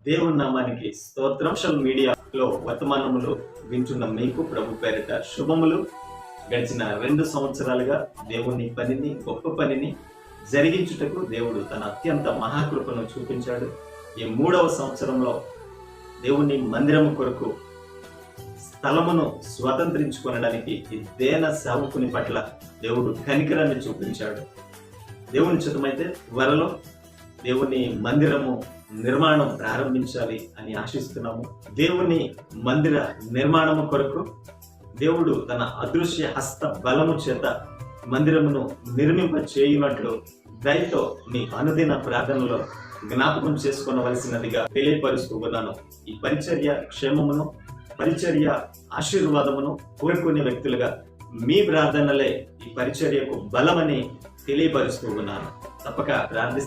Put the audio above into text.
దేవుని నామానికి స్తోత్రం. సోషల్ మీడియాలో వర్తమానములు వింటున్న మీకు ప్రభు పేరిట శుభములు. గడిచిన 2 సంవత్సరాలుగా దేవుని పనిని, గొప్ప పనిని జరిగించుటకు దేవుడు తన అత్యంత మహాకృపను చూపించాడు. ఈ 3వ సంవత్సరంలో దేవుని మందిరము కొరకు స్థలమును స్వతంత్రించుకొనడానికి ఈ దేన సేవకుని పట్ల దేవుడు కనికరాన్ని చూపించాడు. దేవుని చిత్తమైతే త్వరలో దేవుని మందిరము నిర్మాణం ప్రారంభించాలి అని ఆశిస్తున్నాము. దేవుని మందిర నిర్మాణము కొరకు దేవుడు తన అదృశ్య హస్త బలము చేత మందిరమును నిర్మింప చేయునట్లు దయతో మీ అనుదిన ప్రార్థనలో జ్ఞాపకం చేసుకొనవలసినదిగా తెలియపరుస్తూ ఉన్నాను. ఈ పరిచర్య క్షేమమును, పరిచర్య ఆశీర్వాదమును కోరుకునే వ్యక్తులుగా మీ ప్రార్థనలే ఈ పరిచర్యకు బలమని తెలియపరుస్తూ ఉన్నాను. తప్పక ప్రార్థిస్తాను.